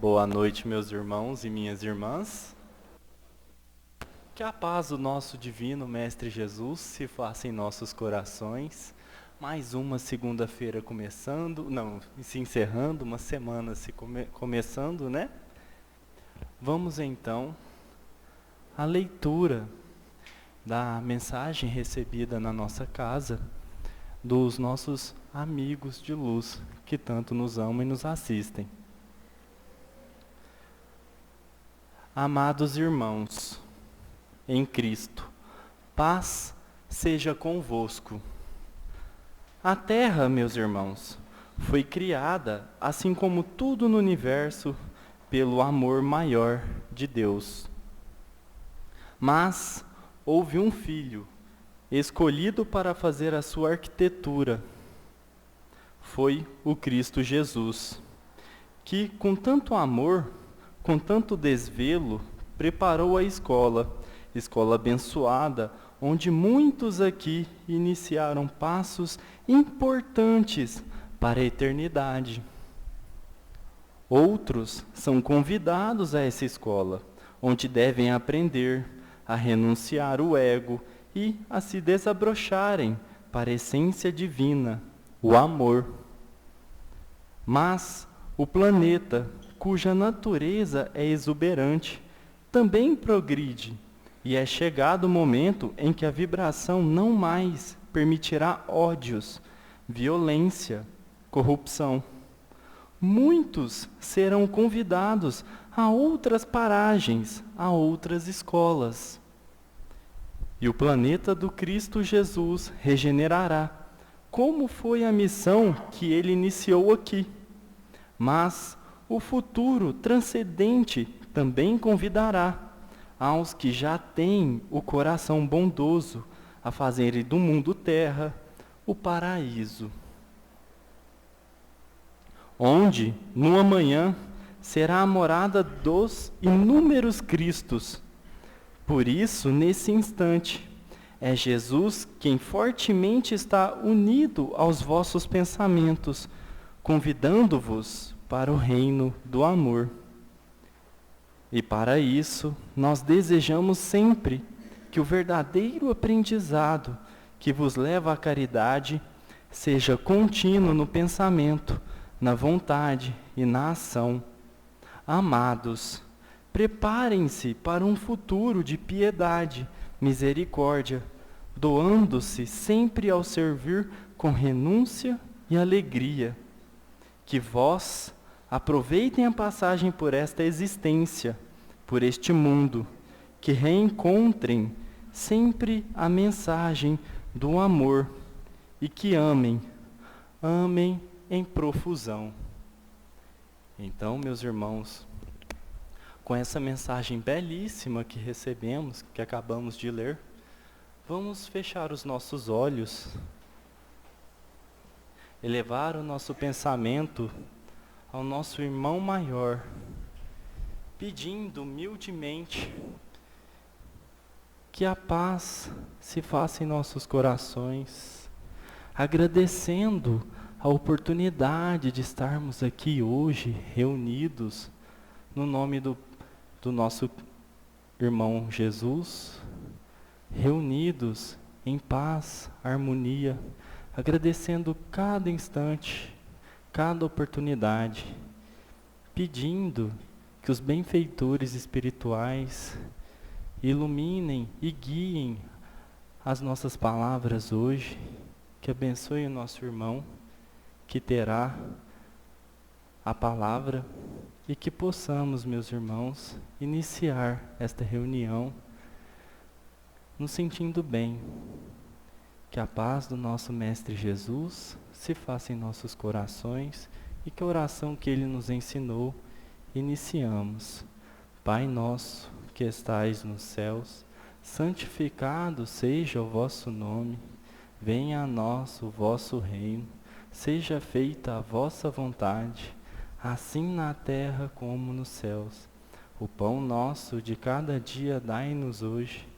Boa noite, meus irmãos e minhas irmãs. Que a paz do nosso divino Mestre Jesus se faça em nossos corações. Mais uma segunda-feira se encerrando, uma semana começando, né? Vamos então à leitura da mensagem recebida na nossa casa dos nossos amigos de luz que tanto nos amam e nos assistem. Amados irmãos, em Cristo, paz seja convosco. A terra, meus irmãos, foi criada, assim como tudo no universo, pelo amor maior de Deus. Mas houve um filho, escolhido para fazer a sua arquitetura. Foi o Cristo Jesus, que com tanto amor, com tanto desvelo, preparou a escola abençoada, onde muitos aqui iniciaram passos importantes para a eternidade. Outros são convidados a essa escola, onde devem aprender a renunciar o ego e a se desabrocharem para a essência divina, o amor. Mas o planeta, cuja natureza é exuberante, também progride, e é chegado o momento em que a vibração não mais permitirá ódios, violência, corrupção. Muitos serão convidados a outras paragens, a outras escolas. E o planeta do Cristo Jesus regenerará, como foi a missão que ele iniciou aqui. Mas o futuro transcendente também convidará aos que já têm o coração bondoso a fazerem do mundo terra o paraíso, onde no amanhã será a morada dos inúmeros Cristos. Por isso, nesse instante, é Jesus quem fortemente está unido aos vossos pensamentos, convidando-vos para o reino do amor. E para isso, nós desejamos sempre que o verdadeiro aprendizado que vos leva à caridade seja contínuo no pensamento, na vontade e na ação. Amados, preparem-se para um futuro de piedade, misericórdia, doando-se sempre ao servir com renúncia e alegria. Que vós aproveitem a passagem por esta existência, por este mundo, que reencontrem sempre a mensagem do amor e que amem em profusão. Então, meus irmãos, com essa mensagem belíssima que recebemos, que acabamos de ler, vamos fechar os nossos olhos, elevar o nosso pensamento ao nosso irmão maior, pedindo humildemente que a paz se faça em nossos corações, agradecendo a oportunidade de estarmos aqui hoje, reunidos, no nome do nosso irmão Jesus, reunidos em paz, harmonia, agradecendo cada instante, cada oportunidade, pedindo que os benfeitores espirituais iluminem e guiem as nossas palavras hoje, que abençoe o nosso irmão, que terá a palavra, e que possamos, meus irmãos, iniciar esta reunião nos sentindo bem. Que a paz do nosso Mestre Jesus se faça em nossos corações e que a oração que Ele nos ensinou, iniciamos. Pai nosso, que estais nos céus, santificado seja o vosso nome. Venha a nós o vosso reino. Seja feita a vossa vontade, assim na terra como nos céus. O pão nosso de cada dia dai-nos hoje.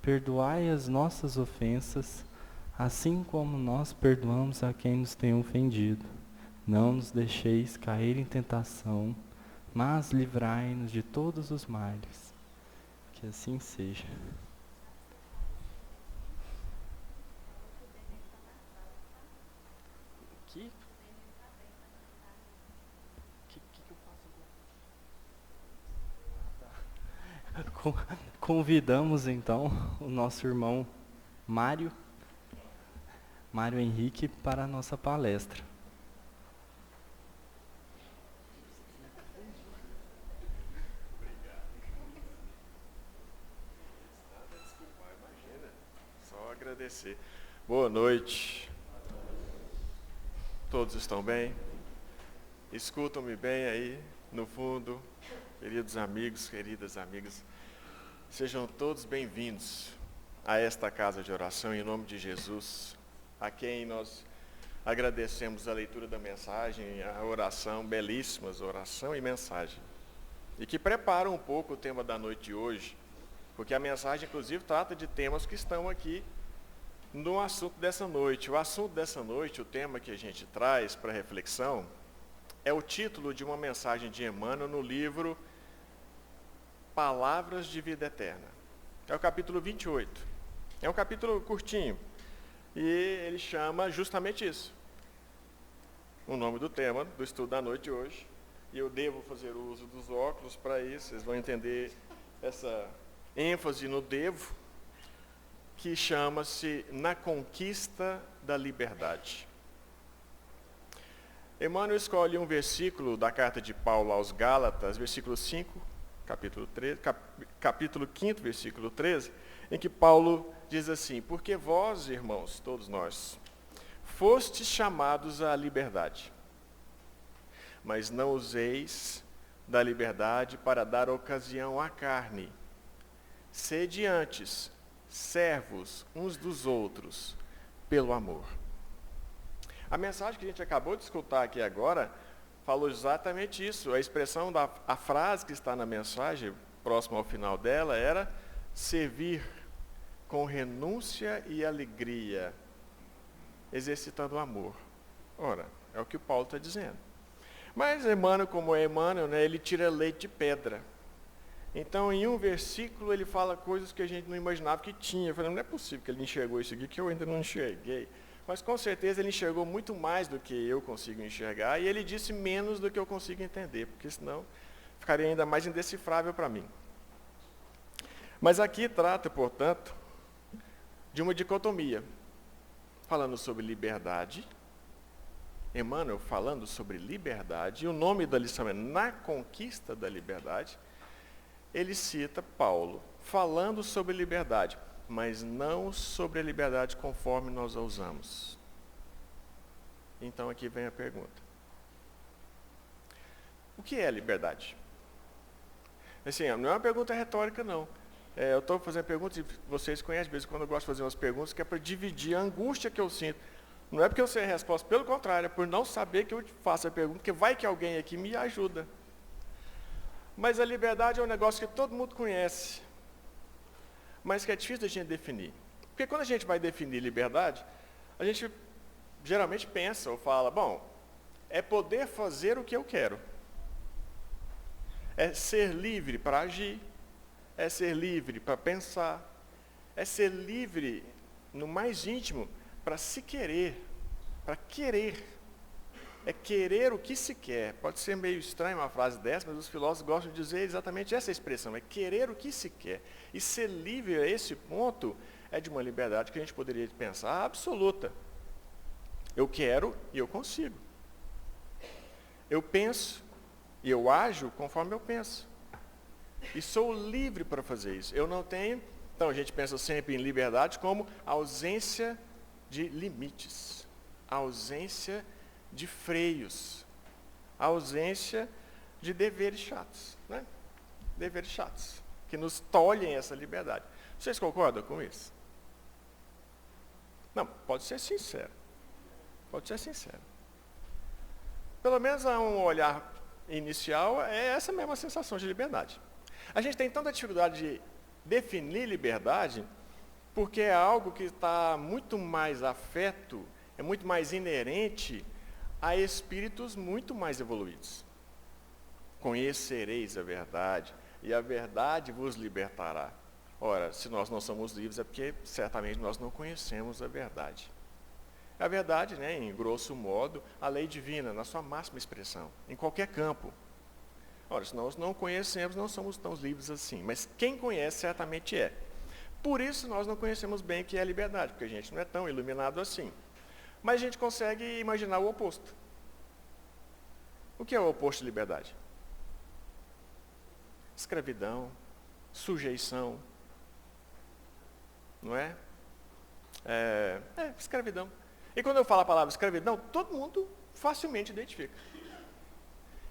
Perdoai as nossas ofensas, assim como nós perdoamos a quem nos tem ofendido. Não nos deixeis cair em tentação, mas livrai-nos de todos os males. Que assim seja. Que eu faço agora? Convidamos então o nosso irmão Mário Henrique para a nossa palestra. Só agradecer. Boa noite. Todos estão bem? Escutam-me bem aí no fundo, queridos amigos, queridas amigas. Sejam todos bem-vindos a esta casa de oração em nome de Jesus, a quem nós agradecemos a leitura da mensagem, a oração, belíssimas oração e mensagem. E que preparam um pouco o tema da noite de hoje, porque a mensagem, inclusive, trata de temas que estão aqui no assunto dessa noite. O assunto dessa noite, o tema que a gente traz para reflexão, é o título de uma mensagem de Emmanuel no livro Palavras de Vida Eterna. É o capítulo 28. É um capítulo curtinho. E ele chama justamente isso. O nome do tema do estudo da noite de hoje. E eu devo fazer uso dos óculos para isso. Vocês vão entender essa ênfase no devo, que chama-se Na Conquista da Liberdade. Emmanuel escolhe um versículo da carta de Paulo aos Gálatas, versículo 5, capítulo 5, versículo 13, em que Paulo diz assim: porque vós, irmãos, todos nós, fostes chamados à liberdade, mas não useis da liberdade para dar ocasião à carne. Sede antes servos uns dos outros pelo amor. A mensagem que a gente acabou de escutar aqui agora falou exatamente isso. A expressão a frase que está na mensagem, próximo ao final dela, era servir com renúncia e alegria, exercitando o amor. Ora, é o que o Paulo está dizendo. Mas Emmanuel, como é Emmanuel, né, ele tira leite de pedra. Então, em um versículo, ele fala coisas que a gente não imaginava que tinha. Eu falei, não é possível que ele enxergou isso aqui, que eu ainda não enxerguei. Mas, com certeza, ele enxergou muito mais do que eu consigo enxergar, e ele disse menos do que eu consigo entender, porque senão ficaria ainda mais indecifrável para mim. Mas aqui trata, portanto, de uma dicotomia, falando sobre liberdade, Emmanuel falando sobre liberdade, e o nome da lição é Na Conquista da Liberdade. Ele cita Paulo falando sobre liberdade, mas não sobre a liberdade conforme nós a usamos. Então aqui vem a pergunta. O que é liberdade? Assim, não é uma pergunta retórica, não. Eu estou fazendo perguntas, e vocês conhecem, de vez em quando eu gosto de fazer umas perguntas, que é para dividir a angústia que eu sinto. Não é porque eu sei a resposta, pelo contrário, é por não saber que eu faço a pergunta, porque vai que alguém aqui me ajuda. Mas a liberdade é um negócio que todo mundo conhece, mas que é difícil da gente definir. Porque quando a gente vai definir liberdade, a gente geralmente pensa ou fala, bom, é poder fazer o que eu quero. É ser livre para agir, é ser livre para pensar, é ser livre no mais íntimo para se querer, para querer. É querer o que se quer. Pode ser meio estranho uma frase dessa, mas os filósofos gostam de dizer exatamente essa expressão, é querer o que se quer. E ser livre a esse ponto é de uma liberdade que a gente poderia pensar absoluta. Eu quero e eu consigo. Eu penso e eu ajo conforme eu penso. E sou livre para fazer isso. Eu não tenho... Então a gente pensa sempre em liberdade como ausência de limites, ausência de freios, a ausência de deveres chatos, né? Deveres chatos, que nos tolhem essa liberdade. Vocês concordam com isso? Não, pode ser sincero. Pode ser sincero. Pelo menos a um olhar inicial, é essa mesma sensação de liberdade. A gente tem tanta dificuldade de definir liberdade, porque é algo que está muito mais afeto, é muito mais inerente a espíritos muito mais evoluídos. conhecereis a verdade, e a verdade vos libertará. Ora, se nós não somos livres, é porque certamente nós não conhecemos a verdade. A verdade, né, em grosso modo, a lei divina, na sua máxima expressão, em qualquer campo. Ora, se nós não conhecemos, não somos tão livres assim. Mas quem conhece, certamente é. Por isso, nós não conhecemos bem o que é a liberdade, porque a gente não é tão iluminado assim. Mas a gente consegue imaginar o oposto. O que é o oposto de liberdade? Escravidão, sujeição, não é? Escravidão. E quando eu falo a palavra escravidão, todo mundo facilmente identifica.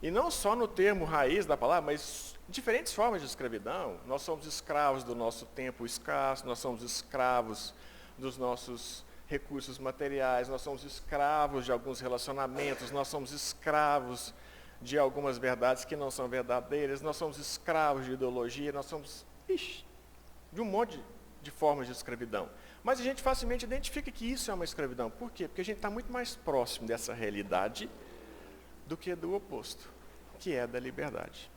E não só no termo raiz da palavra, mas diferentes formas de escravidão. Nós somos escravos do nosso tempo escasso, nós somos escravos dos nossos recursos materiais, nós somos escravos de alguns relacionamentos, nós somos escravos de algumas verdades que não são verdadeiras, nós somos escravos de ideologia, nós somos de um monte de formas de escravidão. Mas a gente facilmente identifica que isso é uma escravidão. Por quê? Porque a gente está muito mais próximo dessa realidade do que do oposto, que é da liberdade.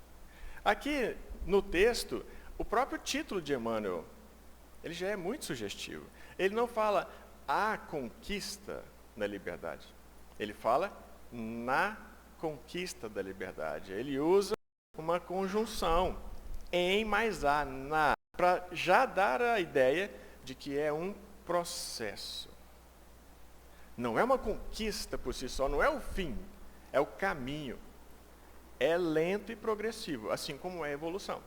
Aqui no texto, o próprio título de Emmanuel, ele já é muito sugestivo. Ele não fala a conquista da liberdade. Ele fala na conquista da liberdade. Ele usa uma conjunção em mais a, na, para já dar a ideia de que é um processo. Não é uma conquista por si só, não é o fim, é o caminho. É lento e progressivo, assim como é a evolução.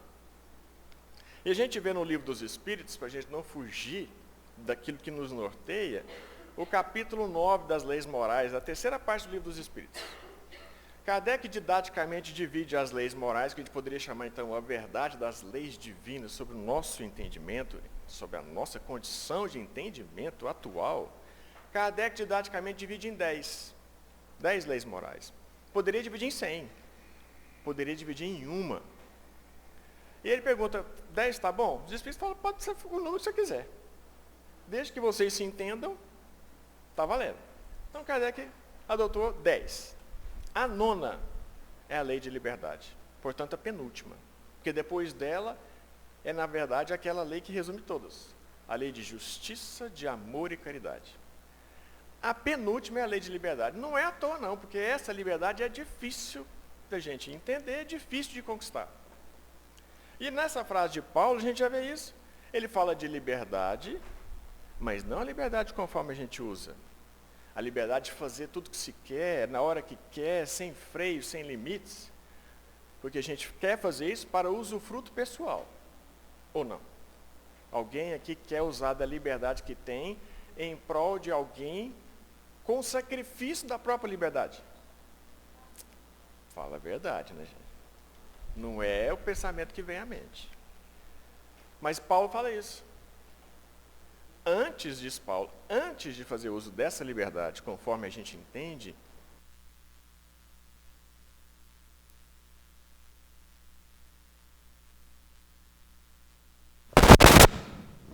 E a gente vê no Livro dos Espíritos, para a gente não fugir daquilo que nos norteia, o capítulo 9 das leis morais, a terceira parte do Livro dos Espíritos. Kardec didaticamente divide as leis morais, que a gente poderia chamar então a verdade das leis divinas sobre o nosso entendimento, sobre a nossa condição de entendimento atual. Kardec didaticamente divide em 10 leis morais. Poderia dividir em 100, poderia dividir em uma. E ele pergunta, 10 está bom? Os Espíritos falam, pode ser o número que você quiser. Desde que vocês se entendam, está valendo. Então Kardec adotou 10. A 9ª é a lei de liberdade, portanto a penúltima, porque depois dela é na verdade aquela lei que resume todas, a lei de justiça, de amor e caridade. A penúltima é a lei de liberdade, não é à toa não, porque essa liberdade é difícil da gente entender, é difícil de conquistar. E nessa frase de Paulo a gente já vê isso, ele fala de liberdade, mas não a liberdade conforme a gente usa. A liberdade de fazer tudo que se quer, na hora que quer, sem freio, sem limites. Porque a gente quer fazer isso para usufruto pessoal. Ou não? Alguém aqui quer usar da liberdade que tem em prol de alguém com sacrifício da própria liberdade. Fala a verdade, né, gente? Não é o pensamento que vem à mente. Mas Paulo fala isso. Antes, diz Paulo, antes de fazer uso dessa liberdade, conforme a gente entende,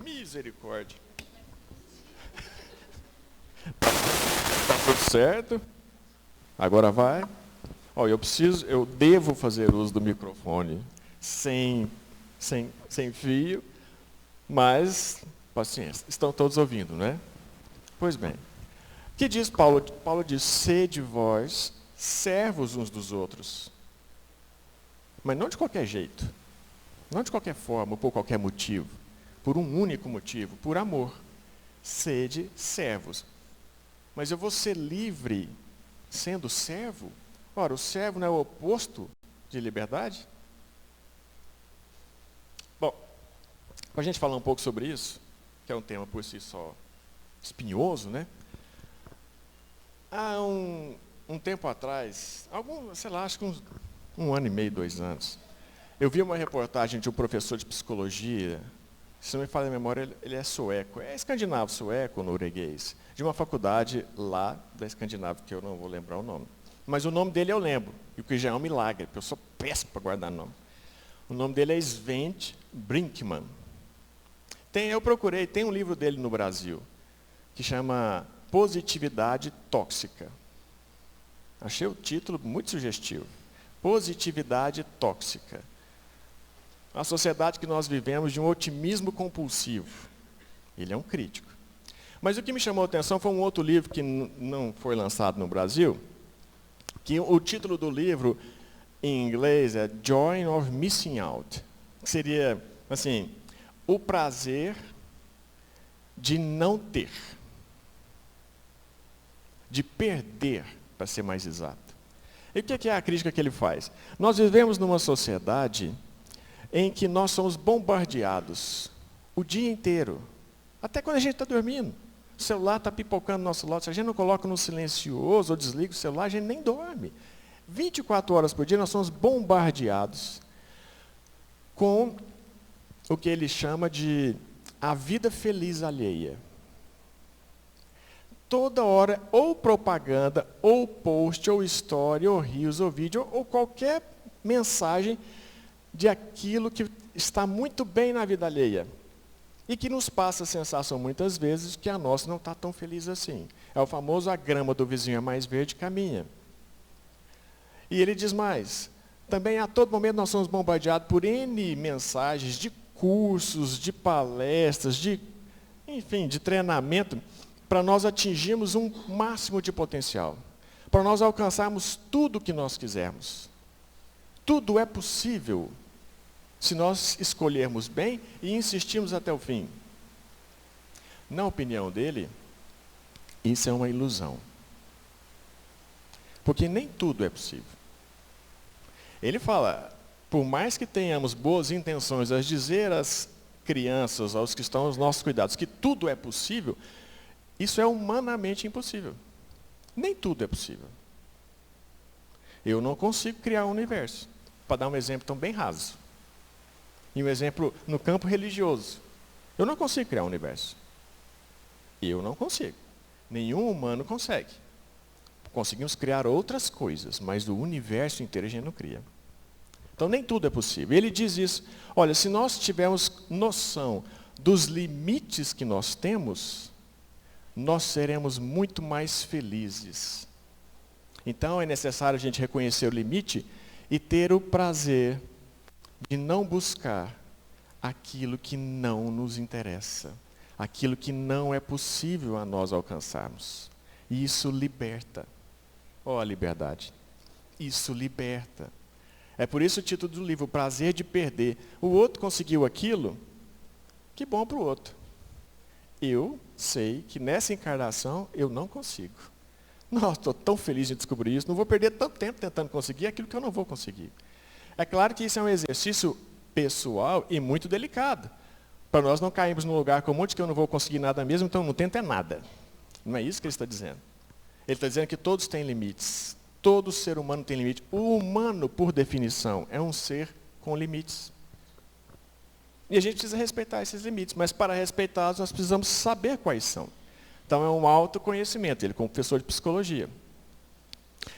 misericórdia. Tá tudo certo? Agora vai. Ó, eu devo fazer uso do microfone sem fio, mas paciência, estão todos ouvindo, né? Pois bem, o que diz Paulo? Paulo diz, sede vós servos uns dos outros. Mas não de qualquer jeito, não de qualquer forma, ou por qualquer motivo, por um único motivo, por amor. Sede servos. Mas eu vou ser livre sendo servo? Ora, o servo não é o oposto de liberdade? Bom, para a gente falar um pouco sobre isso, que é um tema por si só espinhoso, né? Há um tempo atrás, acho que um ano e meio, 2 anos, eu vi uma reportagem de um professor de psicologia, se não me falha a memória, ele é sueco, é escandinavo, sueco ou norueguês, de uma faculdade lá da Escandinávia, que eu não vou lembrar o nome. Mas o nome dele eu lembro, e o que já é um milagre, porque eu sou péssimo para guardar nome. O nome dele é Svend Brinkman. Eu procurei, tem um livro dele no Brasil, que chama Positividade Tóxica. Achei o título muito sugestivo. Positividade tóxica. A sociedade que nós vivemos de um otimismo compulsivo. Ele é um crítico. Mas o que me chamou a atenção foi um outro livro que não foi lançado no Brasil, que o título do livro em inglês é Joy of Missing Out, que seria, assim, o prazer de não ter, de perder, para ser mais exato. E o que é a crítica que ele faz? Nós vivemos numa sociedade em que nós somos bombardeados o dia inteiro, até quando a gente está dormindo. O celular está pipocando no nosso lado, se a gente não coloca no silencioso ou desliga o celular, a gente nem dorme. 24 horas por dia nós somos bombardeados com o que ele chama de a vida feliz alheia. Toda hora, ou propaganda, ou post, ou história, ou reels, ou vídeo, ou qualquer mensagem de aquilo que está muito bem na vida alheia. E que nos passa a sensação, muitas vezes, que a nossa não está tão feliz assim. É o famoso, a grama do vizinho é mais verde, caminha. E ele diz mais, também a todo momento nós somos bombardeados por N mensagens de cursos, de palestras, enfim, de treinamento, para nós atingirmos um máximo de potencial, para nós alcançarmos tudo o que nós quisermos. Tudo é possível se nós escolhermos bem e insistirmos até o fim. Na opinião dele, isso é uma ilusão. Porque nem tudo é possível. Ele fala, por mais que tenhamos boas intenções a dizer às crianças, aos que estão aos nossos cuidados, que tudo é possível, isso é humanamente impossível. Nem tudo é possível. Eu não consigo criar um universo. Para dar um exemplo tão bem raso. E um exemplo no campo religioso. Eu não consigo criar um universo. Eu não consigo. Nenhum humano consegue. Conseguimos criar outras coisas, mas o universo inteiro a gente não cria. Então nem tudo é possível. Ele diz isso. Olha, se nós tivermos noção dos limites que nós temos, nós seremos muito mais felizes. Então é necessário a gente reconhecer o limite e ter o prazer de não buscar aquilo que não nos interessa, aquilo que não é possível a nós alcançarmos. E isso liberta. Ó, a liberdade. Isso liberta. É por isso o título do livro, o prazer de perder. O outro conseguiu aquilo, que bom para o outro. Eu sei que nessa encarnação eu não consigo. Nossa, estou tão feliz de descobrir isso, não vou perder tanto tempo tentando conseguir aquilo que eu não vou conseguir. É claro que isso é um exercício pessoal e muito delicado. Para nós não cairmos num lugar comum de que eu não vou conseguir nada mesmo, então não tento é nada. Não é isso que ele está dizendo. Ele está dizendo que todos têm limites. Todo ser humano tem limite. O humano, por definição, é um ser com limites. E a gente precisa respeitar esses limites, mas para respeitá-los nós precisamos saber quais são. Então é um autoconhecimento, ele como professor de psicologia.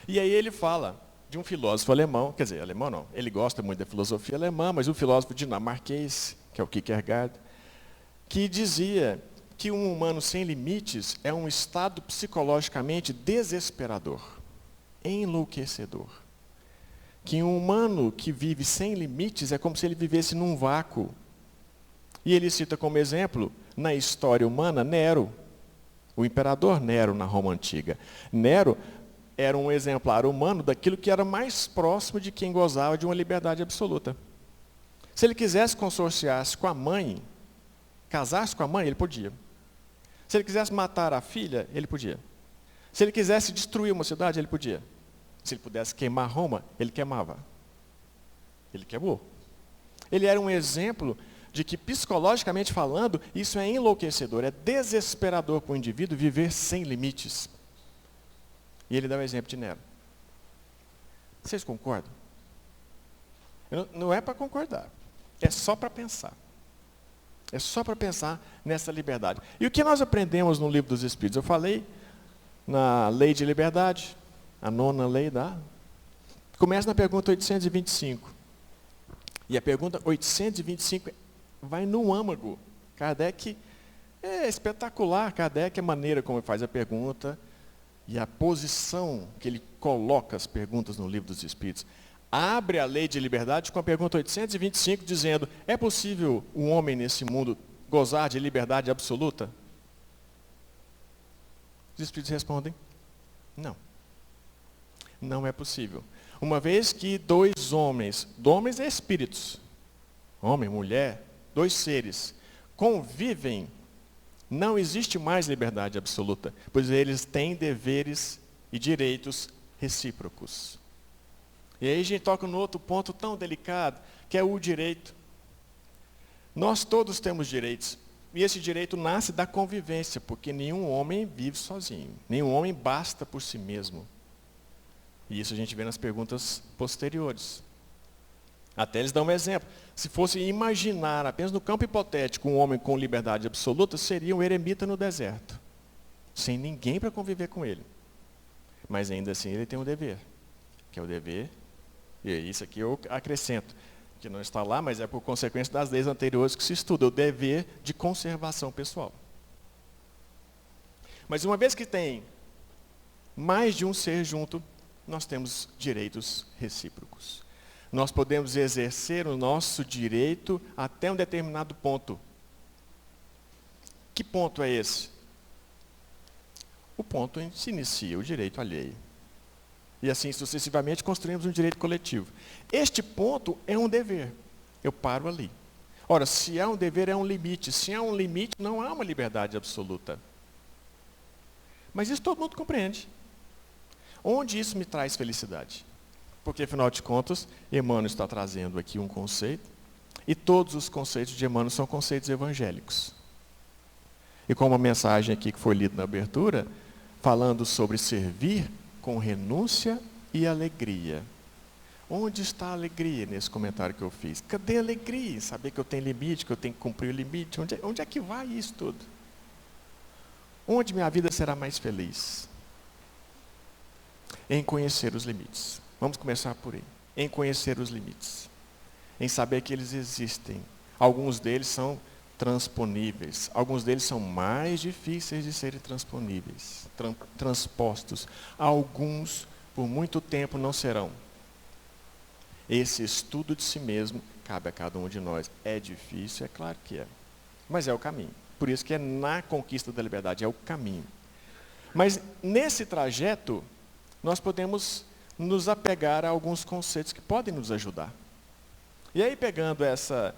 E aí ele fala de um filósofo alemão, quer dizer, alemão não, ele gosta muito da filosofia alemã, mas um filósofo dinamarquês, que é o Kierkegaard, que dizia que um humano sem limites é um estado psicologicamente desesperador, enlouquecedor. Que um humano que vive sem limites é como se ele vivesse num vácuo. E ele cita como exemplo, na história humana, Nero, o imperador Nero na Roma Antiga. Nero era um exemplar humano daquilo que era mais próximo de quem gozava de uma liberdade absoluta. Se ele quisesse consorciar-se com a mãe, casar-se com a mãe, ele podia. Se ele quisesse matar a filha, ele podia. Se ele quisesse destruir uma cidade, ele podia. Se ele pudesse queimar Roma, ele queimava. Ele queimou. Ele era um exemplo de que, psicologicamente falando, isso é enlouquecedor, é desesperador para o indivíduo viver sem limites. E ele dá o exemplo de Nero. Vocês concordam? Não é para concordar, é só para pensar. É só para pensar nessa liberdade. E o que nós aprendemos no Livro dos Espíritos? Eu falei na Lei de Liberdade, a 9ª lei começa na pergunta 825. E a pergunta 825 vai no âmago. Kardec é espetacular, Kardec, a maneira como ele faz a pergunta e a posição que ele coloca as perguntas no Livro dos Espíritos. abre a lei de liberdade com a pergunta 825, dizendo: é possível um homem nesse mundo gozar de liberdade absoluta? Os Espíritos respondem: não. Não é possível. Uma vez que dois homens é espíritos, homem, mulher, dois seres, convivem, não existe mais liberdade absoluta, pois eles têm deveres e direitos recíprocos. E aí a gente toca no outro ponto tão delicado, que é o direito. Nós todos temos direitos, e esse direito nasce da convivência, porque nenhum homem vive sozinho, nenhum homem basta por si mesmo. E isso a gente vê nas perguntas posteriores. Até eles dão um exemplo. Se fosse imaginar apenas no campo hipotético um homem com liberdade absoluta, seria um eremita no deserto, sem ninguém para conviver com ele. Mas ainda assim ele tem um dever, que é o dever, e isso aqui eu acrescento, que não está lá, mas é por consequência das leis anteriores que se estuda, o dever de conservação pessoal. Mas uma vez que tem mais de um ser junto, nós temos direitos recíprocos. Nós podemos exercer o nosso direito até um determinado ponto. Que ponto é esse? O ponto em que se inicia o direito alheio. E assim sucessivamente construímos um direito coletivo. Este ponto é um dever. Eu paro ali. Ora, se há um dever, é um limite. Se há um limite, não há uma liberdade absoluta. Mas isso todo mundo compreende. Onde isso me traz felicidade? Porque, afinal de contas, Emmanuel está trazendo aqui um conceito, e todos os conceitos de Emmanuel são conceitos evangélicos. E como a mensagem aqui que foi lida na abertura, falando sobre servir com renúncia e alegria. Onde está a alegria nesse comentário que eu fiz? Cadê a alegria? Saber que eu tenho limite, que eu tenho que cumprir o limite. Onde é que vai isso tudo? Onde minha vida será mais feliz? Em conhecer os limites. Vamos começar por aí. Em conhecer os limites. Em saber que eles existem. Alguns deles são transponíveis. Alguns deles são mais difíceis de serem transponíveis, transpostos. Alguns, por muito tempo, não serão. Esse estudo de si mesmo cabe a cada um de nós. É difícil, é claro que é. Mas é o caminho. Por isso que é na conquista da liberdade, é o caminho. Mas nesse trajeto, nós podemos nos apegar a alguns conceitos que podem nos ajudar. E aí, pegando essa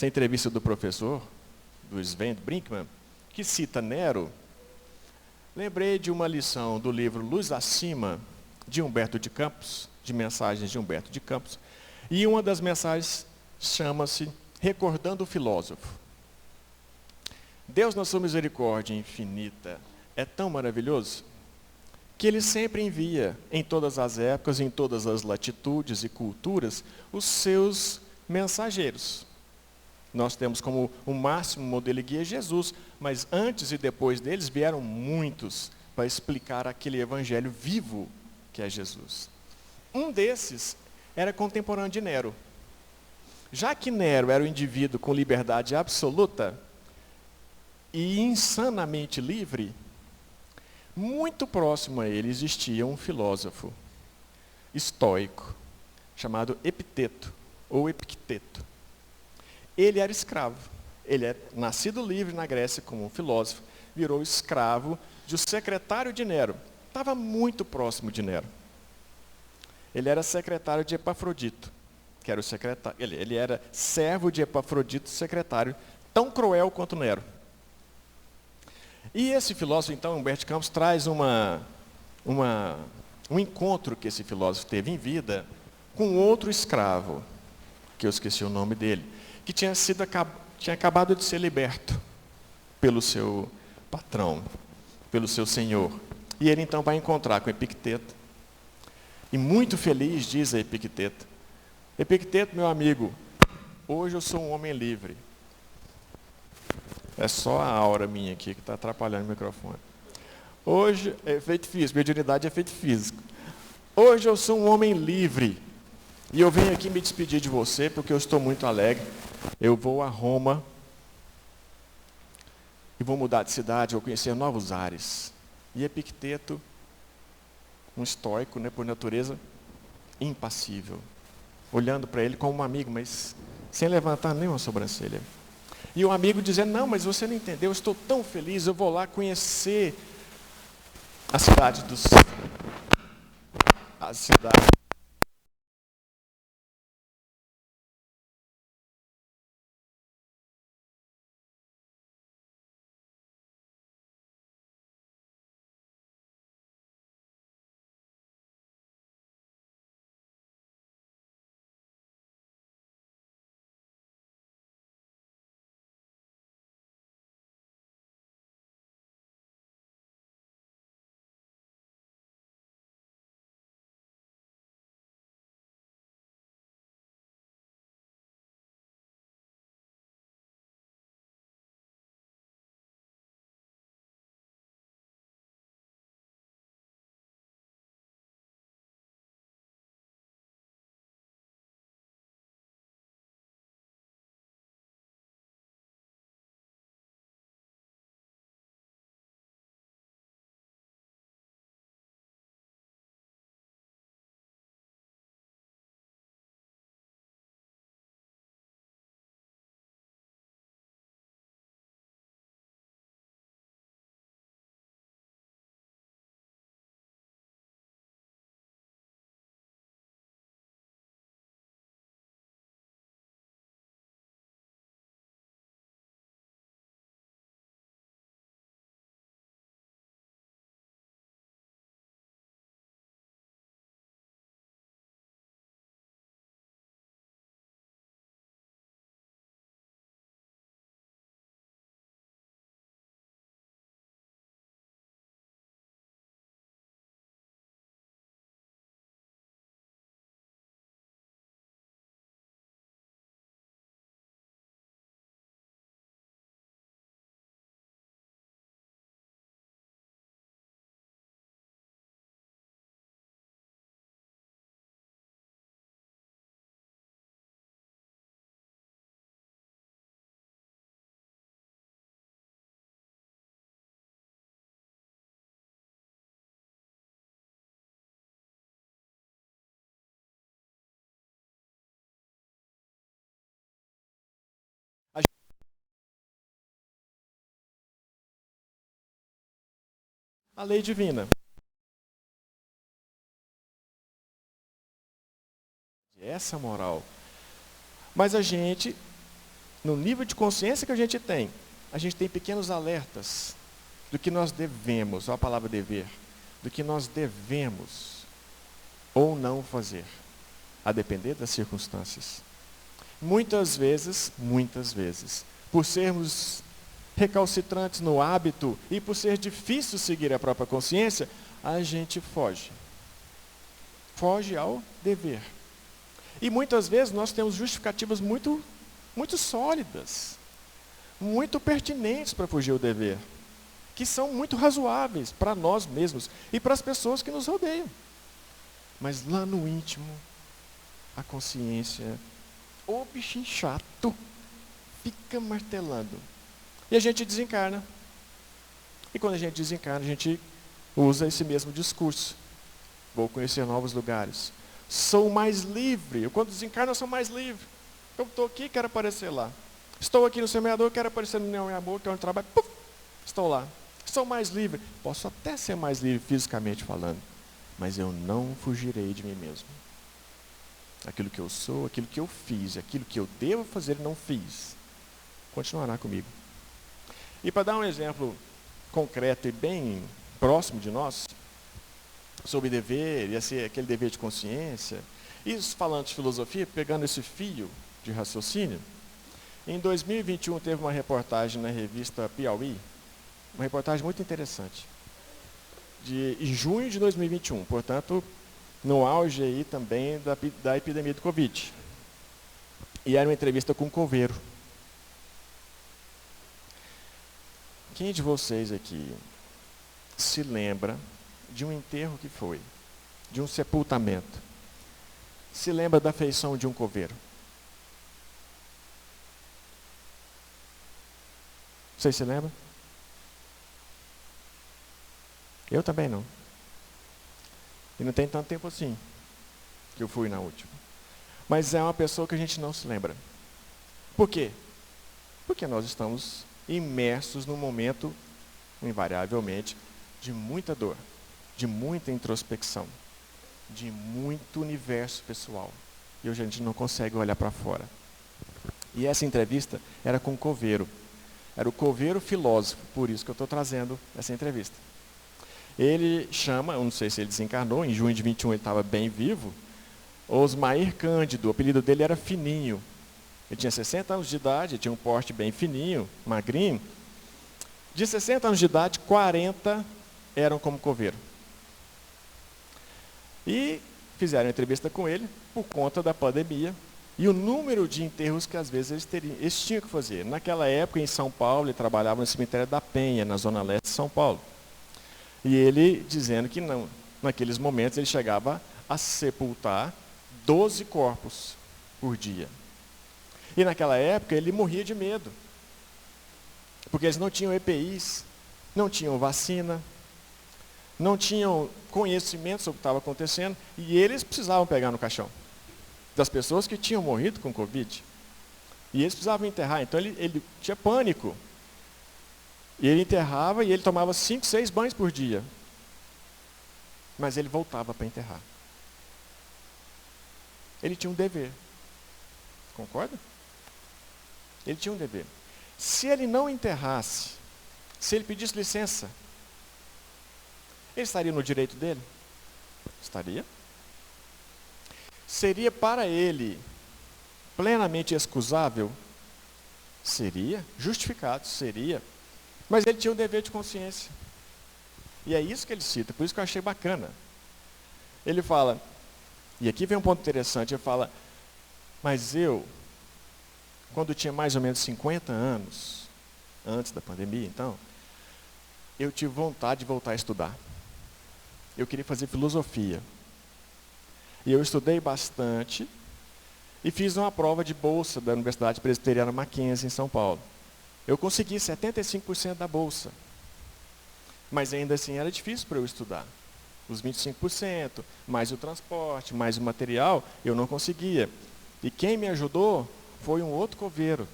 entrevista do professor, do Sven Brinkmann, que cita Nero, lembrei de uma lição do livro Luz Acima, de Humberto de Campos, de mensagens de Humberto de Campos, e uma das mensagens chama-se Recordando o Filósofo. Deus, na sua misericórdia infinita, é tão maravilhoso que Ele sempre envia, em todas as épocas, em todas as latitudes e culturas, os seus mensageiros. Nós temos como o máximo modelo e guia Jesus, mas antes e depois deles vieram muitos para explicar aquele evangelho vivo que é Jesus. Um desses era contemporâneo de Nero. Já que Nero era um indivíduo com liberdade absoluta e insanamente livre, muito próximo a ele existia um filósofo estoico, chamado Epiteto, ou Epicteto. Ele era escravo. Ele é nascido livre na Grécia como um filósofo, virou escravo de secretário de Nero. Estava muito próximo de Nero. Ele era secretário de Epafrodito, que era o secretário. Ele era servo de Epafrodito, secretário, tão cruel quanto Nero. E esse filósofo, então, Humberto de Campos, traz um encontro que esse filósofo teve em vida com outro escravo, que eu esqueci o nome dele, que tinha acabado de ser liberto pelo seu patrão, pelo seu senhor. E ele então vai encontrar com Epicteto. E muito feliz diz a Epicteto: Epicteto, meu amigo, hoje eu sou um homem livre. É só a aura minha aqui que está atrapalhando o microfone. Hoje, é efeito físico, mediunidade é efeito físico. Hoje eu sou um homem livre. E eu venho aqui me despedir de você, porque eu estou muito alegre. Eu vou a Roma e vou mudar de cidade, vou conhecer novos ares. E Epicteto, um estoico, por natureza, impassível. olhando para ele como um amigo, mas sem levantar nenhuma sobrancelha. E o amigo dizendo, não, mas você não entendeu, eu estou tão feliz, eu vou lá conhecer a cidade dos... A cidade. A lei divina. Essa moral. Mas a gente, no nível de consciência que a gente tem pequenos alertas do que nós devemos, olha a palavra dever, do que nós devemos ou não fazer, a depender das circunstâncias. Muitas vezes, por sermos recalcitrantes no hábito e por ser difícil seguir a própria consciência, a gente foge. Foge ao dever. E muitas vezes nós temos justificativas muito sólidas, muito pertinentes para fugir ao dever, que são muito razoáveis para nós mesmos e para as pessoas que nos rodeiam. Mas lá no íntimo, a consciência, o bichinho chato, fica martelando. E a gente desencarna. E quando a gente desencarna, a gente usa esse mesmo discurso. Vou conhecer novos lugares. Sou mais livre. Eu, quando desencarno, eu sou mais livre. Eu estou aqui, quero aparecer lá. Estou aqui no semeador, quero aparecer no meu amor, que é onde trabalho. Puf, estou lá. Sou mais livre. Posso até ser mais livre fisicamente falando, mas eu não fugirei de mim mesmo. Aquilo que eu sou, aquilo que eu fiz, aquilo que eu devo fazer e não fiz, continuará comigo. E para dar um exemplo concreto e bem próximo de nós, sobre dever, e aquele dever de consciência, isso falando de filosofia, pegando esse fio de raciocínio, em 2021 teve uma reportagem na revista Piauí, uma reportagem muito interessante, em junho de 2021, portanto, no auge aí também da epidemia do Covid. E era uma entrevista com um coveiro. Quem de vocês aqui se lembra de um enterro que foi, de um sepultamento? Se lembra da feição de um coveiro? Vocês se lembram? Eu também não. E não tem tanto tempo assim que eu fui na última. mas é uma pessoa que a gente não se lembra. Por quê? Porque nós estamos imersos num momento, invariavelmente, de muita dor, de muita introspecção, de muito universo pessoal. E hoje a gente não consegue olhar para fora. E essa entrevista era com o Coveiro. Era o Coveiro filósofo, por isso que eu estou trazendo essa entrevista. Ele chama, eu não sei se ele desencarnou, em junho de 21 ele estava bem vivo, Osmair Cândido, o apelido dele era Fininho. Ele tinha 60 anos de idade, tinha um porte bem fininho, magrinho. De 60 anos de idade, 40 eram como Coveiro. E fizeram entrevista com ele por conta da pandemia e o número de enterros que às vezes eles tinham que fazer. Naquela época, em São Paulo, ele trabalhava no cemitério da Penha, na zona leste de São Paulo. E ele dizendo que não, naqueles momentos ele chegava a sepultar 12 corpos por dia. E naquela época ele morria de medo, porque eles não tinham EPIs, não tinham vacina, não tinham conhecimento sobre o que estava acontecendo, e eles precisavam pegar no caixão das pessoas que tinham morrido com Covid. E eles precisavam enterrar, então ele tinha pânico. E ele enterrava e ele tomava 5, 6 banhos por dia. Mas ele voltava para enterrar. Ele tinha um dever. Concorda? Ele tinha um dever. Se ele não enterrasse, se ele pedisse licença, ele estaria no direito dele? Estaria. Seria para ele plenamente excusável? Seria. Justificado? Seria. Mas ele tinha um dever de consciência. E é isso que ele cita, por isso que eu achei bacana. Ele fala, e aqui vem um ponto interessante, ele fala, mas eu, quando tinha mais ou menos 50 anos, antes da pandemia, então, eu tive vontade de voltar a estudar. Eu queria fazer filosofia. E eu estudei bastante e fiz uma prova de bolsa da Universidade Presbiteriana Mackenzie, em São Paulo. Eu consegui 75% da bolsa. Mas ainda assim era difícil para eu estudar. Os 25%, mais o transporte, mais o material, eu não conseguia. E quem me ajudou foi um outro coveiro,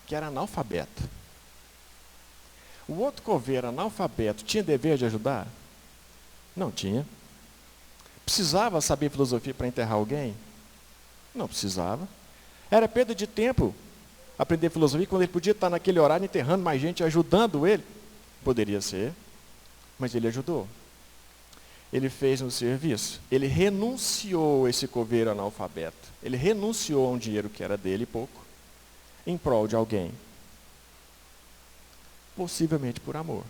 que era analfabeto. O outro coveiro analfabeto tinha dever de ajudar? Não tinha. Precisava saber filosofia para enterrar alguém? Não precisava. Era perda de tempo aprender filosofia quando ele podia estar naquele horário enterrando mais gente, ajudando ele. Poderia ser, mas ele ajudou. Ele fez um serviço. Ele renunciou esse coveiro analfabeto. Ele renunciou a um dinheiro que era dele, pouco, em prol de alguém. Possivelmente por amor.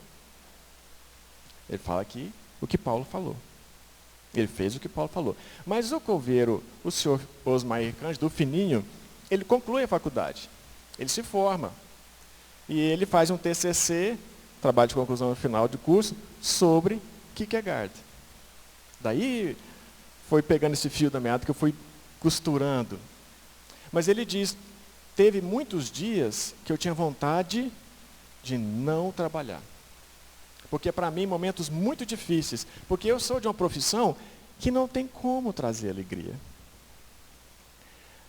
Ele fala aqui o que Paulo falou. Ele fez o que Paulo falou. Mas o coveiro, o senhor Osmair Cândido, o Fininho, ele conclui a faculdade. Ele se forma. E ele faz um TCC, trabalho de conclusão no final de curso, sobre Kierkegaard. Daí foi pegando esse fio da meada que eu fui costurando. Mas ele diz, teve muitos dias que eu tinha vontade de não trabalhar. Porque para mim, momentos muito difíceis, porque eu sou de uma profissão que não tem como trazer alegria.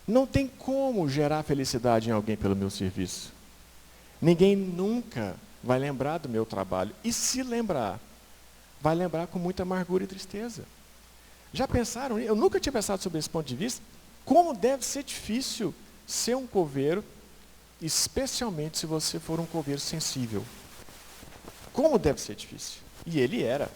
Não tem como gerar felicidade em alguém pelo meu serviço. Ninguém nunca vai lembrar do meu trabalho. E se lembrar, vai lembrar com muita amargura e tristeza. Já pensaram? Eu nunca tinha pensado sobre esse ponto de vista. Como deve ser difícil ser um coveiro, especialmente se você for um coveiro sensível. Como deve ser difícil. E ele era.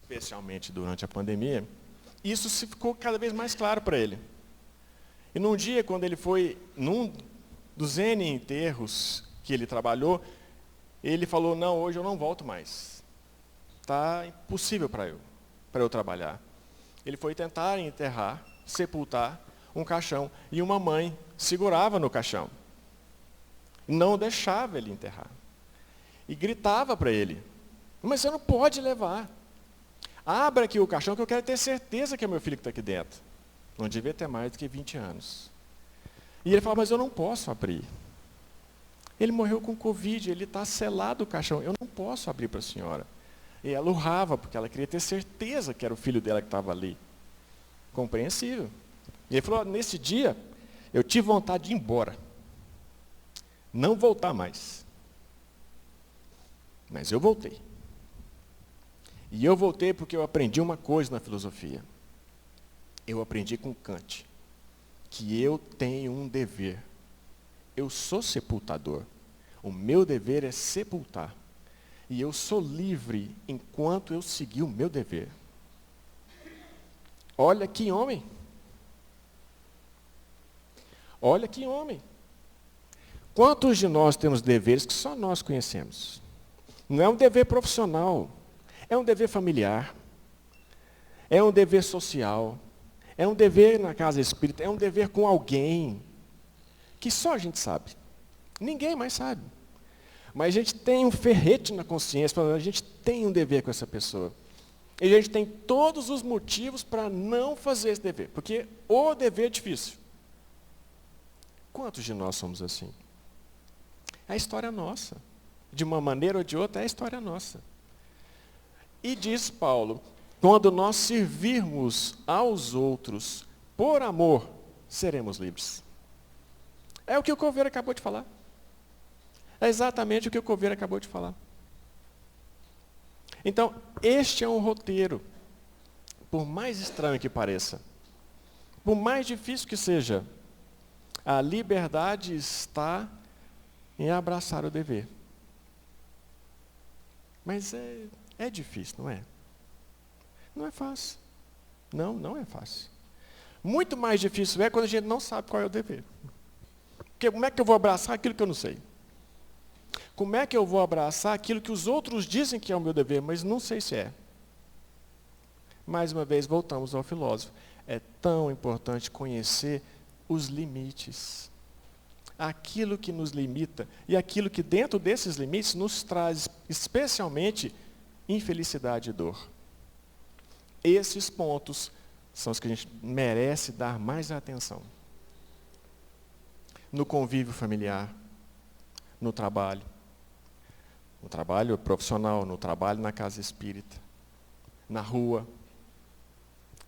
Especialmente durante a pandemia, isso se ficou cada vez mais claro para ele. E num dia, quando ele foi, num dos N enterros que ele trabalhou, ele falou, não, hoje eu não volto mais. Está impossível para eu trabalhar. Ele foi tentar enterrar, sepultar um caixão, e uma mãe segurava no caixão. Não deixava ele enterrar. E gritava para ele, mas você não pode levar. Abra aqui o caixão que eu quero ter certeza que é meu filho que está aqui dentro. Não devia ter mais do que 20 anos. E ele falou, mas eu não posso abrir. Ele morreu com Covid, ele está selado o caixão. Eu não posso abrir para a senhora. E ela urrava, porque ela queria ter certeza que era o filho dela que estava ali. Compreensível. E ele falou, nesse dia, eu tive vontade de ir embora. Não voltar mais. Mas eu voltei. E eu voltei porque eu aprendi uma coisa na filosofia. Eu aprendi com Kant, que eu tenho um dever. Eu sou sepultador. O meu dever é sepultar. E eu sou livre enquanto eu seguir o meu dever. Olha que homem. Olha que homem. Quantos de nós temos deveres que só nós conhecemos? Não é um dever profissional, é um dever familiar, é um dever social, é um dever na casa espírita, é um dever com alguém que só a gente sabe. Ninguém mais sabe. Mas a gente tem um ferrete na consciência, a gente tem um dever com essa pessoa. E a gente tem todos os motivos para não fazer esse dever, porque o dever é difícil. Quantos de nós somos assim? É a história nossa. De uma maneira ou de outra, é a história nossa. E diz Paulo, quando nós servirmos aos outros por amor, seremos livres. É o que o Coveiro acabou de falar. É exatamente o que o Coveiro acabou de falar. Então, este é um roteiro, por mais estranho que pareça, por mais difícil que seja, a liberdade está em abraçar o dever. Mas é difícil, não é? Não é fácil. Não é fácil. Muito mais difícil é quando a gente não sabe qual é o dever. Porque como é que eu vou abraçar aquilo que eu não sei? Como é que eu vou abraçar aquilo que os outros dizem que é o meu dever, mas não sei se é? Mais uma vez, voltamos ao filósofo. É tão importante conhecer os limites. Aquilo que nos limita e aquilo que dentro desses limites nos traz especialmente infelicidade e dor. Esses pontos são os que a gente merece dar mais atenção. No convívio familiar, no trabalho profissional, no trabalho na casa espírita, na rua.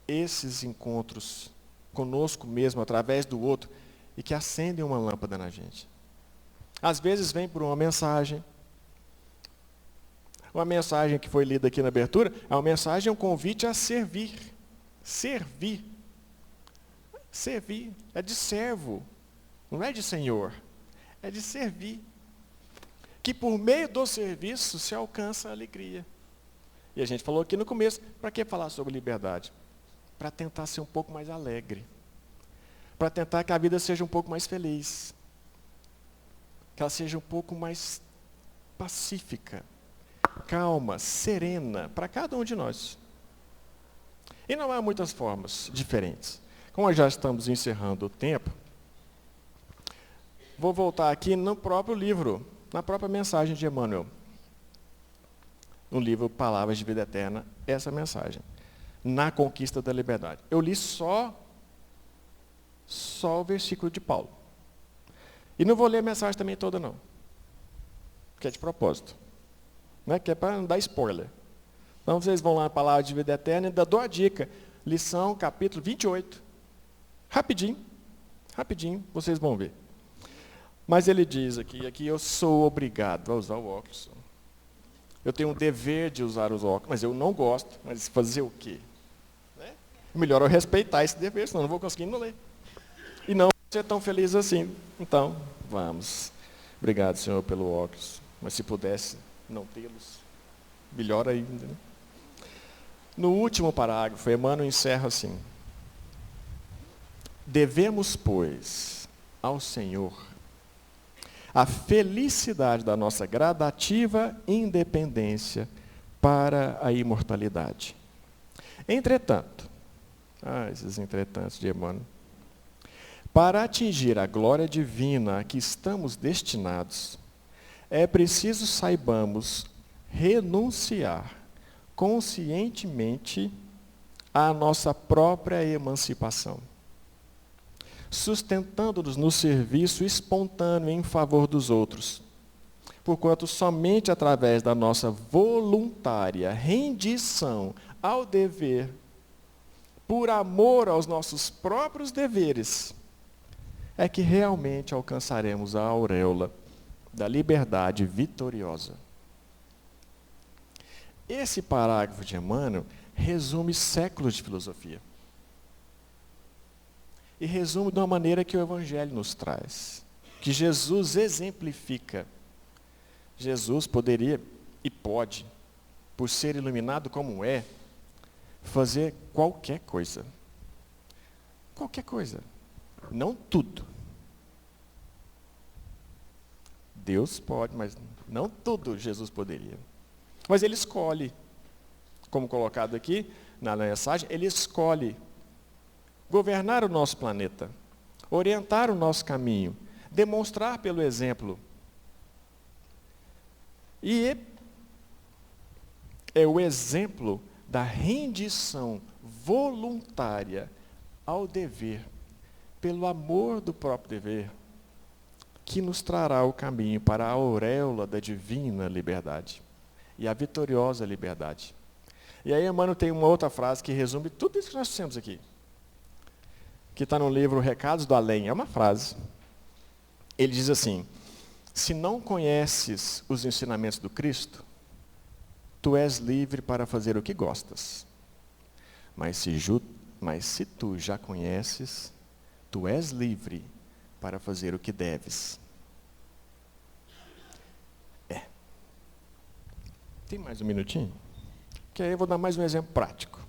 Esses encontros conosco mesmo, através do outro, e que acendem uma lâmpada na gente. Às vezes vem por uma mensagem que foi lida aqui na abertura, é uma mensagem, um convite a servir. Servir. Servir. É de servo. Não é de senhor. É de servir. Que por meio do serviço se alcança a alegria. E a gente falou aqui no começo, para que falar sobre liberdade? Para tentar ser um pouco mais alegre. Para tentar que a vida seja um pouco mais feliz. Que ela seja um pouco mais pacífica, calma, serena, para cada um de nós. E não há muitas formas diferentes. Como já estamos encerrando o tempo, vou voltar aqui no próprio livro, na própria mensagem de Emmanuel. No livro Palavras de Vida Eterna, essa mensagem. Na conquista da liberdade. Eu li só o versículo de Paulo. E não vou ler a mensagem também toda, não. Que é de propósito. Né? Que é para não dar spoiler. Então vocês vão lá na Palavra de Vida Eterna e ainda dou a dica. Lição, capítulo 28. Rapidinho, vocês vão ver. Mas ele diz aqui eu sou obrigado a usar o óculos. Eu tenho um dever de usar os óculos, mas eu não gosto. Mas fazer o quê? Né? Melhor eu respeitar esse dever, senão eu não vou conseguir não ler. E não ser tão feliz assim. Então, vamos. Obrigado, Senhor, pelo óculos. Mas se pudesse não tê-los, melhor ainda. Né? No último parágrafo, Emmanuel encerra assim. Devemos, pois, ao Senhor a felicidade da nossa gradativa independência para a imortalidade. Entretanto, esses entretantos de Emmanuel, para atingir a glória divina a que estamos destinados, é preciso saibamos renunciar conscientemente à nossa própria emancipação. sustentando-nos no serviço espontâneo em favor dos outros. Porquanto somente através da nossa voluntária rendição ao dever, por amor aos nossos próprios deveres, é que realmente alcançaremos a auréola da liberdade vitoriosa. Esse parágrafo de Emmanuel resume séculos de filosofia. E resume de uma maneira que o Evangelho nos traz, que Jesus exemplifica. Jesus poderia e pode, por ser iluminado como é, fazer qualquer coisa. Qualquer coisa. Não tudo. Deus pode, mas não tudo Jesus poderia. Mas ele escolhe, como colocado aqui na mensagem, ele escolhe governar o nosso planeta, orientar o nosso caminho, demonstrar pelo exemplo. E é o exemplo da rendição voluntária ao dever, pelo amor do próprio dever, que nos trará o caminho para a auréola da divina liberdade e a vitoriosa liberdade. E aí Emmanuel tem uma outra frase que resume tudo isso que nós dissemos aqui, que está no livro Recados do Além. É uma frase. Ele diz assim: se não conheces os ensinamentos do Cristo, tu és livre para fazer o que gostas. Mas se tu já conheces, tu és livre para fazer o que deves. Tem mais um minutinho? Que aí eu vou dar mais um exemplo prático.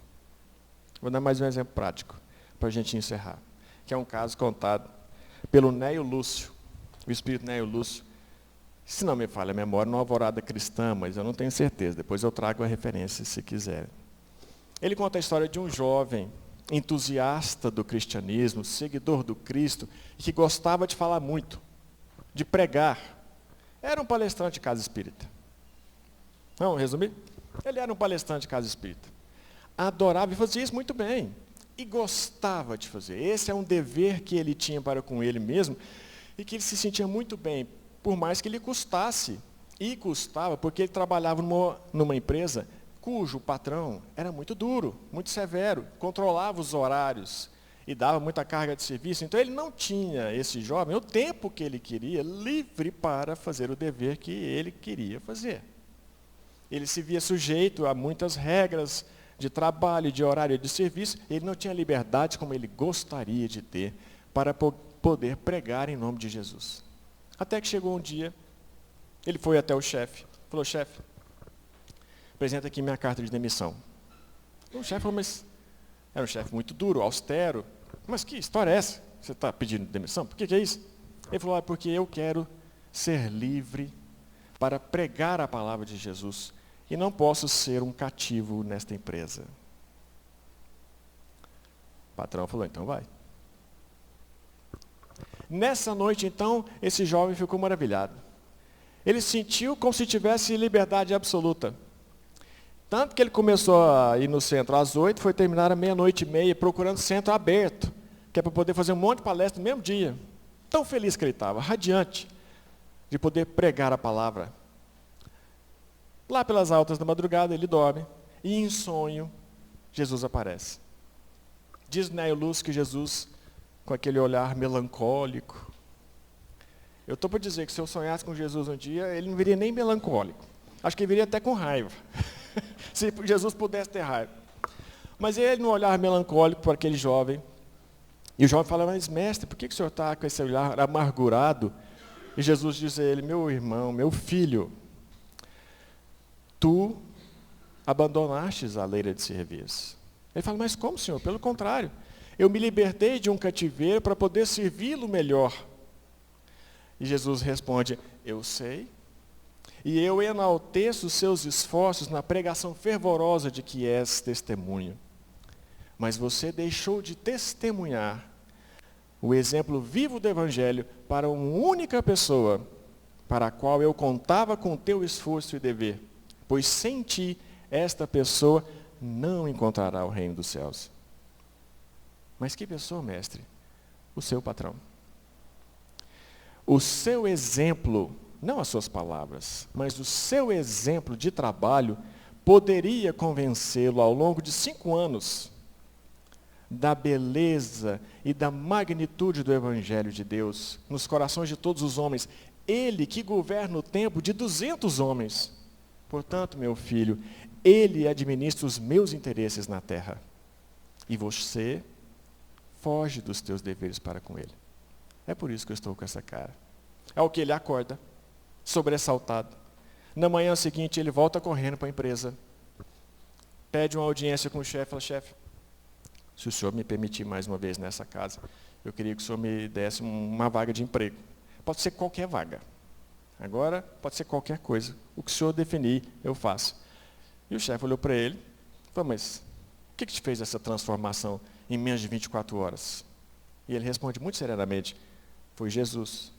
Vou dar mais um exemplo prático para a gente encerrar. Que é um caso contado pelo Néio Lúcio, o espírito Néio Lúcio. Se não me falha a memória, numa alvorada cristã, mas eu não tenho certeza. Depois eu trago a referência, se quiser. Ele conta a história de um jovem entusiasta do cristianismo, seguidor do Cristo, e que gostava de falar muito, de pregar. Era um palestrante de casa espírita. Não, resumir? Ele era um palestrante de casa espírita. Adorava e fazia isso muito bem. E gostava de fazer. Esse é um dever que ele tinha para com ele mesmo, e que ele se sentia muito bem, por mais que lhe custasse. E custava porque ele trabalhava numa empresa cujo patrão era muito duro, muito severo, controlava os horários e dava muita carga de serviço. Então ele não tinha, esse jovem, o tempo que ele queria, livre para fazer o dever que ele queria fazer. Ele se via sujeito a muitas regras de trabalho, de horário, de serviço. Ele não tinha liberdade como ele gostaria de ter para poder pregar em nome de Jesus. Até que chegou um dia, ele foi até o chefe, falou: chefe, apresenta aqui minha carta de demissão. O chefe falou: mas era um chefe muito duro, austero. Mas que história é essa? Você está pedindo demissão? Por que é isso? Ele falou: porque eu quero ser livre para pregar a palavra de Jesus e não posso ser um cativo nesta empresa. O patrão falou: então vai. Nessa noite, então, esse jovem ficou maravilhado. Ele sentiu como se tivesse liberdade absoluta. Tanto que ele começou a ir no centro às 8, foi terminar à 00:30, procurando centro aberto, que é para poder fazer um monte de palestra no mesmo dia. Tão feliz que ele estava, radiante, de poder pregar a palavra. Lá pelas altas da madrugada, ele dorme, e em sonho, Jesus aparece. Diz Néio Lúcio que Jesus, com aquele olhar melancólico, eu estou para dizer que se eu sonhasse com Jesus um dia, ele não viria nem melancólico. Acho que ele viria até com raiva. Se Jesus pudesse ter raiva. Mas ele, no olhar melancólico para aquele jovem, e o jovem fala: mas mestre, por que o senhor está com esse olhar amargurado? E Jesus diz a ele: meu irmão, meu filho, tu abandonastes a lei de serviço. Ele fala: mas como, senhor? Pelo contrário, eu me libertei de um cativeiro para poder servi-lo melhor. E Jesus responde: eu sei, e eu enalteço os seus esforços na pregação fervorosa de que és testemunho. Mas você deixou de testemunhar o exemplo vivo do Evangelho para uma única pessoa, para a qual eu contava com o teu esforço e dever, pois sem ti, esta pessoa não encontrará o reino dos céus. Mas que pessoa, mestre? o seu patrão. O seu exemplo, não as suas palavras, mas o seu exemplo de trabalho poderia convencê-lo ao longo de 5 anos da beleza e da magnitude do Evangelho de Deus nos corações de todos os homens. Ele que governa o tempo de 200 homens. Portanto, meu filho, ele administra os meus interesses na terra. E você foge dos teus deveres para com ele. É por isso que eu estou com essa cara. É o que ele acorda, sobressaltado. Na manhã seguinte, ele volta correndo para a empresa. Pede uma audiência com o chefe. Fala, chefe, se o senhor me permitir mais uma vez nessa casa, eu queria que o senhor me desse uma vaga de emprego. Pode ser qualquer vaga. Agora, pode ser qualquer coisa. O que o senhor definir, eu faço. E o chefe olhou para ele e falou, mas o que te fez essa transformação em menos de 24 horas? E ele responde muito serenamente, foi Jesus.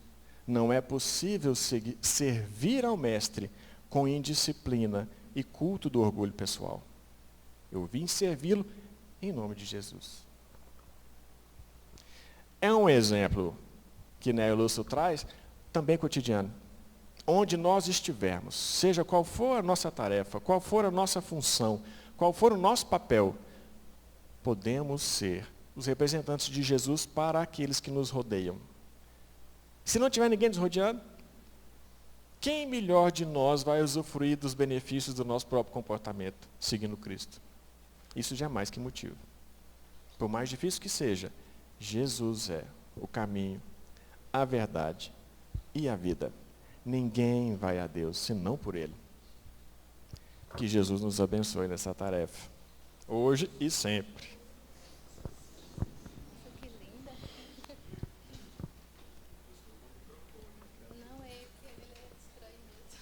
Não é possível servir ao mestre com indisciplina e culto do orgulho pessoal. Eu vim servi-lo em nome de Jesus. É um exemplo que Néio Lúcio traz, também cotidiano. Onde nós estivermos, seja qual for a nossa tarefa, qual for a nossa função, qual for o nosso papel, podemos ser os representantes de Jesus para aqueles que nos rodeiam. Se não tiver ninguém nos rodeando, quem melhor de nós vai usufruir dos benefícios do nosso próprio comportamento, seguindo Cristo? Isso já é mais que motivo. Por mais difícil que seja, Jesus é o caminho, a verdade e a vida. Ninguém vai a Deus senão por Ele. Que Jesus nos abençoe nessa tarefa, hoje e sempre. Que linda. Não, ele é estranho mesmo.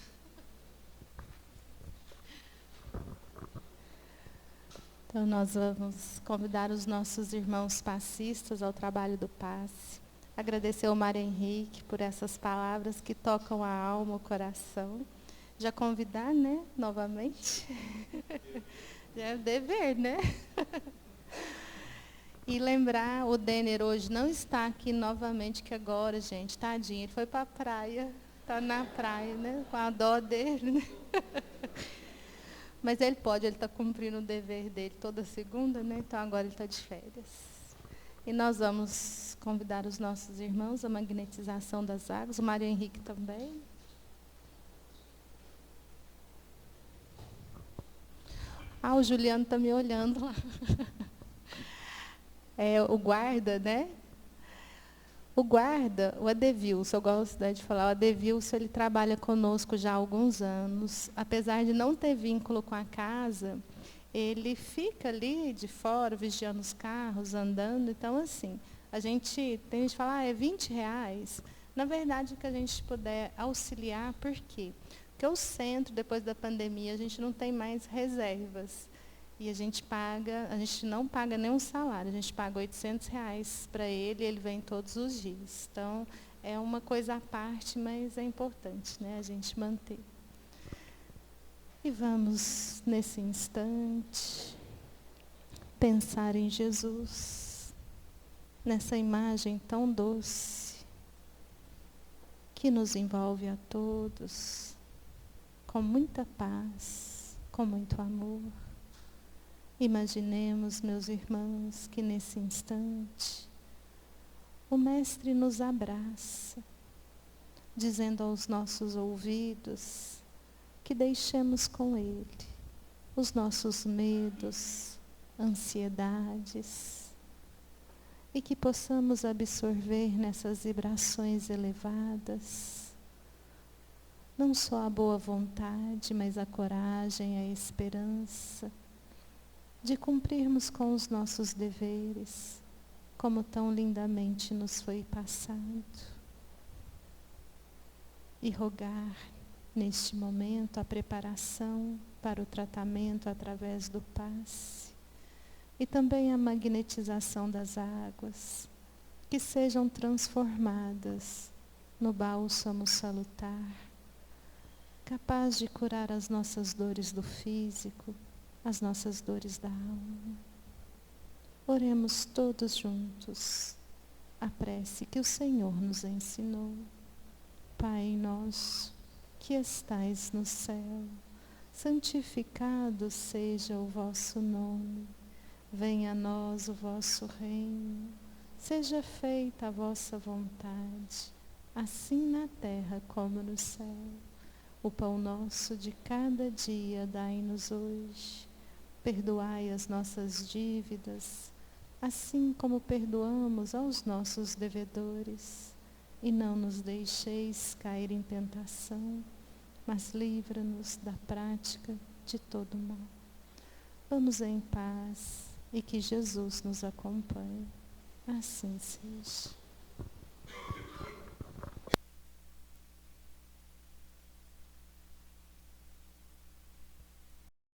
Então, nós vamos convidar os nossos irmãos passistas ao trabalho do passe. Agradecer ao Mário Henrique por essas palavras que tocam a alma, o coração. Já convidar, né, novamente. Já é dever, né? E lembrar, o Denner hoje não está aqui novamente, que agora, gente, tadinho, ele foi para a praia, está na praia, né, com a dó dele, né? Mas ele está cumprindo o dever dele toda segunda, né? Então agora ele está de férias. E nós vamos convidar os nossos irmãos à magnetização das águas, o Mário Henrique também. Ah, o Juliano está me olhando lá. É o guarda, né? O guarda, o Adevilson, eu gosto de falar, o Adevilson, ele trabalha conosco já há alguns anos. Apesar de não ter vínculo com a casa, ele fica ali de fora, vigiando os carros, andando. Então, assim, tem gente que fala, é R$20. Na verdade, o que a gente puder auxiliar, por quê? Porque o centro, depois da pandemia, a gente não tem mais reservas. E a gente não paga nenhum salário, a gente paga R$800 para ele, e ele vem todos os dias. Então, é uma coisa à parte, mas é importante, né, a gente manter. E vamos, nesse instante, pensar em Jesus, nessa imagem tão doce, que nos envolve a todos, com muita paz, com muito amor. Imaginemos, meus irmãos, que nesse instante o Mestre nos abraça, dizendo aos nossos ouvidos que deixemos com Ele os nossos medos, ansiedades, e que possamos absorver nessas vibrações elevadas não só a boa vontade, mas a coragem, a esperança, de cumprirmos com os nossos deveres, como tão lindamente nos foi passado. E rogar, neste momento, a preparação para o tratamento através do passe, e também a magnetização das águas, que sejam transformadas no bálsamo salutar, capaz de curar as nossas dores do físico, as nossas dores da alma. Oremos todos juntos, a prece que o Senhor nos ensinou. Pai nosso, que estais no céu, santificado seja o vosso nome. Venha a nós o vosso reino. Seja feita a vossa vontade, assim na terra como no céu. O pão nosso de cada dia dai-nos hoje. Perdoai as nossas dívidas, assim como perdoamos aos nossos devedores. E não nos deixeis cair em tentação, mas livra-nos da prática de todo mal. Vamos em paz e que Jesus nos acompanhe. Assim seja.